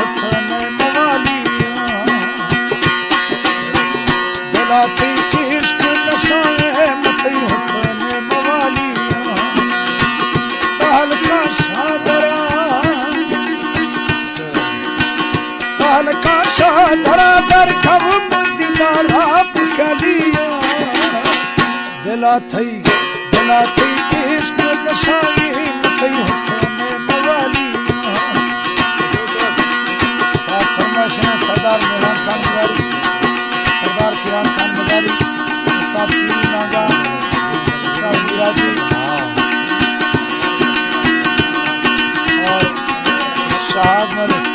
हसन मवालिया दिलाती इश्क नशाए मत हसन मवालिया ताल का शादरा दर खब दिलारा पुखलिया दिलाती इश्क नशाए मत हसन मवालिया सरदार मेहरान खान मदारी सरदार किरान खान मदारी उस्ताद पीरी नागा उस्ताद मिराजी और शाहद मलिक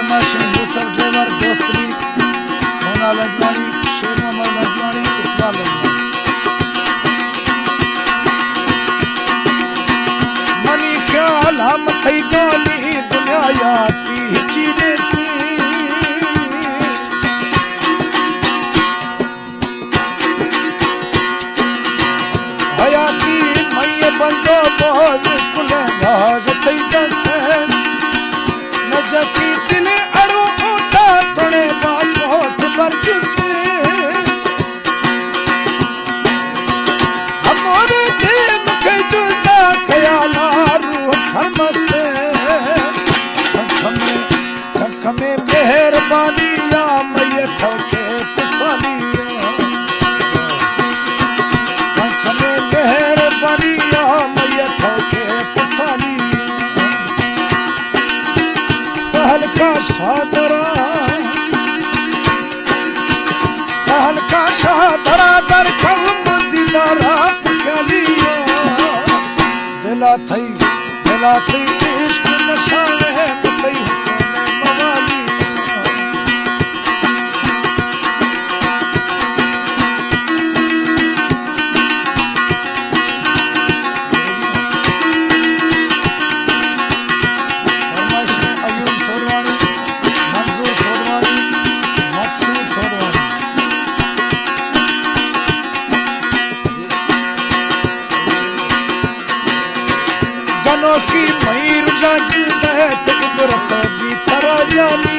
ड्राइवर दोस्त भी सोना लजवानी शेर मोहम्मद लजवानी इकबाल लजवानी मनी ख्याल हम थई गाली दुनिया याती चीज़ें हयाती मैं बंदो बोल कुले भाग थई दस्ते न जकी दिल अड़ो तोड़े बात पर किसने हमारे दिल के जुजा ख्याला रूह सरमस्ते तक में मेहरबानी या मैं ठोके पसालिया तक में मेहरबानी या मैं ठोके पसालिया पहल का शादरा हल्का शादरा दर खब दिलारा पुखलिया दिलाती इश्क नशाए मत हसन मवालिया अयूब सोरवानी मंजूर सोरवानी मकसूद सोरवानी की मयूर जागी तकबरत भी तरा जानी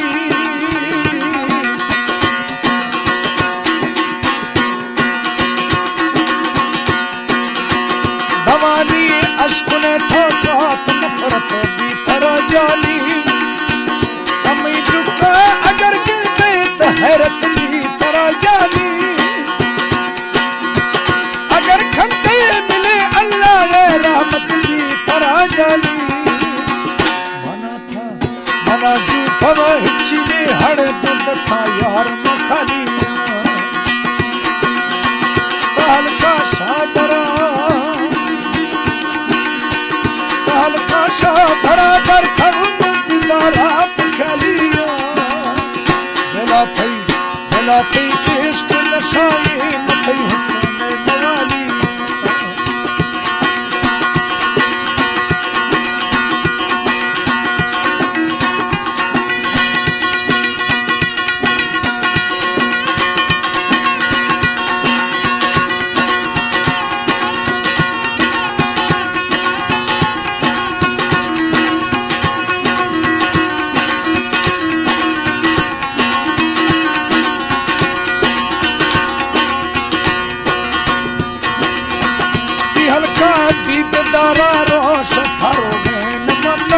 दवानी अश्क ने ठोका नफरत भी तरा जानी हमें दुखा अगर गिरते तो हैरत भी तरा जानी अगर खंते मिले अल्लाह रहमत भी तरा जानी मना जूठा हिच्ची ने हड़ दस्ता यार मखालिया ताल का शादरा दर खब दिलारा पुखलिया दिलाती इश्क नशाए मत हसन मवालिया हल्का दीदारा रोश सारो में नमक